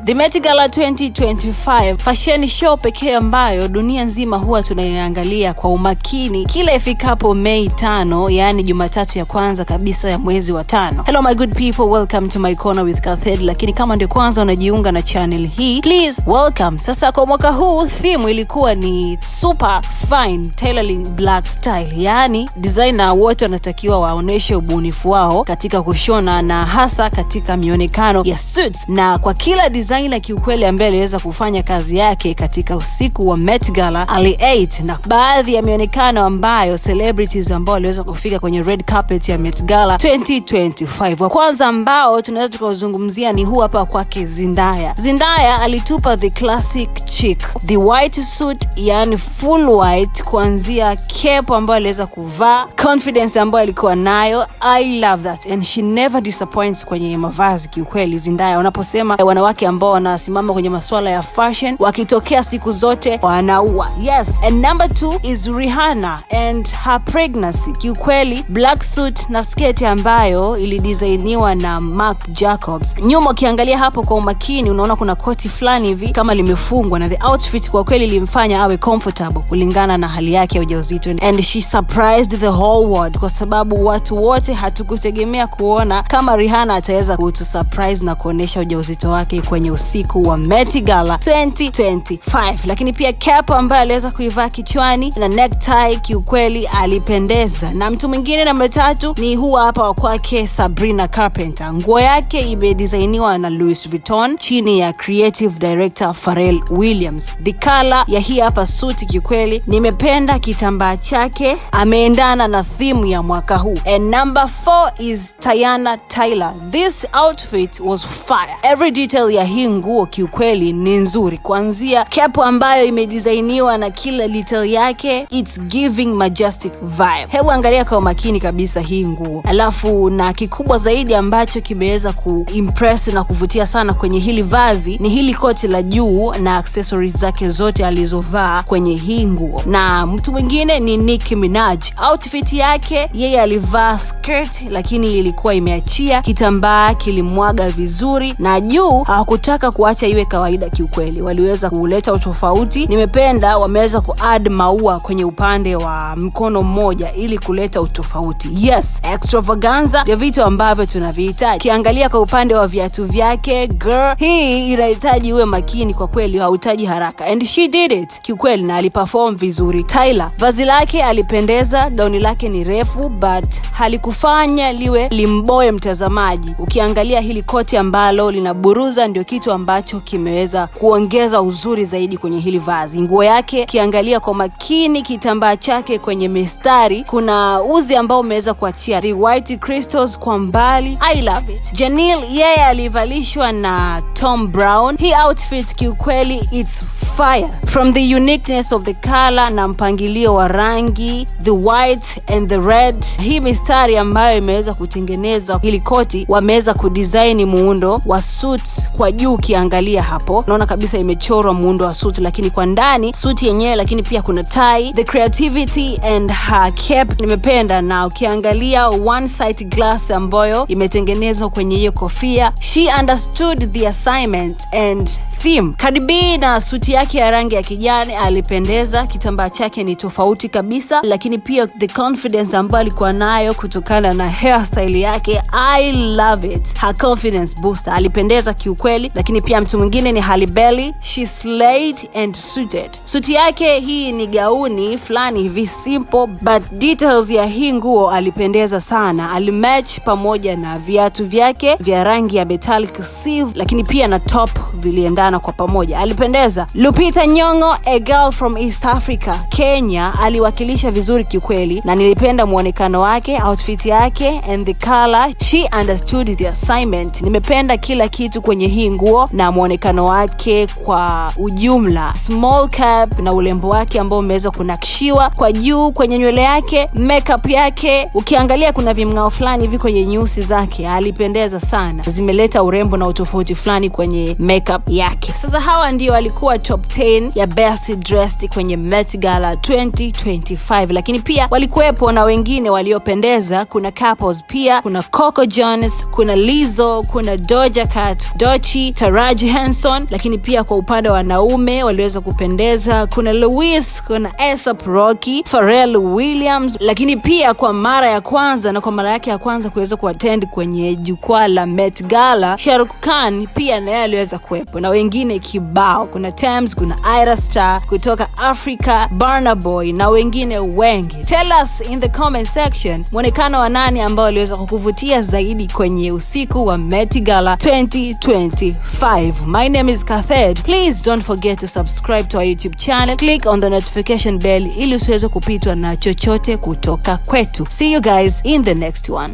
The Met Gala 2025, fashion show pekee ambayo dunia nzima huwa tunaiangalia kwa umakini kila ifikapo Mei 5, yani Jumatatu ya kwanza kabisa ya mwezi wa 5. Hello my good people, welcome to my corner with Kathed. Lakini kama ndio kwanza unajiunga na channel hii, please welcome. Sasa kwa mwaka huu theme ilikuwa ni super fine tailoring black style, yani designer wote wanatakiwa waoneshe ubunifu wao katika kushona na hasa katika mionekano ya suits. Na kwa kila designer kiukweli ambaye aliweza kufanya kazi yake katika usiku wa Met Gala ali 8, na baadhi ya mionekano ambayo celebrities ambao waliweza kufika kwenye red carpet ya Met Gala 2025. Wa kwanza ambao tunaweza tukazungumzia ni huu hapa kwake Zendaya. Zendaya alitupa the classic chic, the white suit, yani full white, kuanzia cape ambayo aliweza kuvaa, confidence ambayo alikuwa nayo. I love that and she never disappoints kwenye mavazi kiukweli. Zendaya, unaposema wanawake ambao wanasimama kwenye masuala ya fashion wakitokea siku zote wanaua. Yes, and number 2 is Rihanna and her pregnancy. Kiukweli black suit na sketi ambayo ilidesigniwa na Marc Jacobs. Nyuma ukiangalia hapo kwa umakini unaona kuna koti fulani hivi kama limefungwa, na the outfit kwa kweli limfanya awe comfortable kulingana na hali yake ya ujauzito, and she surprised the whole world kwa sababu watu wote hatukutegemea kuona kama Rihanna ataweza kutusurprise na kuonesha ujauzito wake kwenye usiku wa Met Gala 2025. Lakini pia cap ambayo aliweza kuivaa kichwani na necktie kiukweli alipendeza. Na mtu mwingine namba 3 ni huu hapa wa kwake Sabrina Carpenter. Nguo yake imedesigniwa na Louis Vuitton chini ya creative director Pharrell Williams. The color ya hii hapa suit kiukweli nimependa, kitambaa chake ameendana na theme ya mwaka huu. And number 4 is Teyana Taylor. This outfit was fire. Every detail ya hii nguo kiukweli ni nzuri, kuanzia cap ambayo imedesigniwa na kila detail yake, it's giving majestic vibe. Hebu angalia kwa makini kabisa hii nguo. Alafu na kikubwa zaidi ambacho kimeweza kuimpress na kuvutia sana kwenye hili vazi ni hili koti la juu na accessories zake zote alizovaa kwenye hii nguo. Na mtu mwingine ni Nicki Minaj. Outfit yake yeye alivaa skirt lakini ilikuwa imeachia, kitambaa kilimwaga vizuri, na juu hawakutaka kuacha iwe kawaida kiukweli. Waliweza kuleta utofauti. Nimependa wameweza kuadd maua kwenye upande wa mkono mmoja ili kuleta utofauti. Yes, extravaganza ya vitu ambavyo tunavihitaji. Kiangalia kwa upande wa viatu vyake, girl, hii inahitaji uwe makini kwa kweli, hautaji haraka, and she did it kiukweli na aliperform vizuri. Tyler, vazi lake alipendeza, gauni lake ni refu but halikufanya liwe limboe mtazamaji. Ukiangalia hili koti ambalo linaburuza ndio kitu ambacho kimeweza kuongeza uzuri zaidi kwenye hili vazi. Nguo yake kiangalia kwa makini, kitambaa chake kwenye mistari kuna uzi ambao umeweza kuachia the white crystals kwa mbali. I love it. Janelle yeye alivalishwa na Thom Browne. Hii outfit kiukweli it's fire. From the uniqueness of the color na mpangilio wa rangi, the white and the red, hii mistari ambayo imeweza kutengeneza hili koti, wameweza kudesign muundo wa suits kwa juu. Ukiangalia hapo unaona kabisa imechorwa muundo wa suit, lakini kwa ndani suit yenyewe, lakini pia kuna tie, the creativity and her cap nimependa. Na ukiangalia one side glass ambayo imetengenezwa kwenye hiyo kofia, she understood the assignment and theme. Cardi B na suti yake ya rangi ya kijani alipendeza, kitambaa chake ni tofauti kabisa, lakini pia the confidence ambayo alikuwa nayo kutokana na hairstyle yake, I love it. Her confidence booster, alipendeza kiukweli. Lakini pia mtu mwingine ni Halle Berry. She slayed and suited. Suti yake hii ni gauni fulani hivi simple but details ya hii nguo alipendeza sana. Alimatch pamoja na viatu vyake vya rangi ya metallic silver, lakini pia na top viliendana kwa pamoja, alipendeza. Lupita Nyong'o, a girl from East Africa, Kenya, aliwakilisha vizuri kiukweli na nilipenda muonekano wake, outfit yake and the color. She understood the assignment. Nimependa kila kitu kwenye hii nguo na muonekano wake kwa ujumla. Small cap na ulembo wake ambao umeweza kunakshiwa kwa juu kwenye nywele yake, makeup yake. Ukiangalia kuna vimngao fulani hivi kwenye nyusi zake, alipendeza sana. Zimeleta urembo na utofauti fulani kwenye makeup yake. Sasa hawa ndio walikuwa top 10 ya best dressed kwenye Met Gala 2025, lakini pia walikuwepo na wengine waliopendeza. Kuna couples pia, kuna Coco Jones, kuna Lizzo, kuna Doja Cat, Doechii, Nicki, Taraji Henson. Lakini pia kwa upande wa wanaume waliweza kupendeza, kuna Lewis, kuna A$AP Rocky, Pharrell Williams. Lakini pia kwa mara ya kwanza na kwa mara yake ya kwanza kuweza kuattend kwenye jukwaa la Met Gala, Shah Rukh Khan pia naye aliweza kuwepo, na wengine kibao. Kuna Tems, kuna Ira Star kutoka Africa, Burna Boy na wengine wengi. Tell us in the comment section muonekano wa nani ambao aliweza kukuvutia zaidi kwenye usiku wa Met Gala 2025. My name is Kathed. Please don't forget to subscribe to our YouTube channel. Click on the notification bell ili usiweze kupitwa na chochote kutoka kwetu. See you guys in the next one.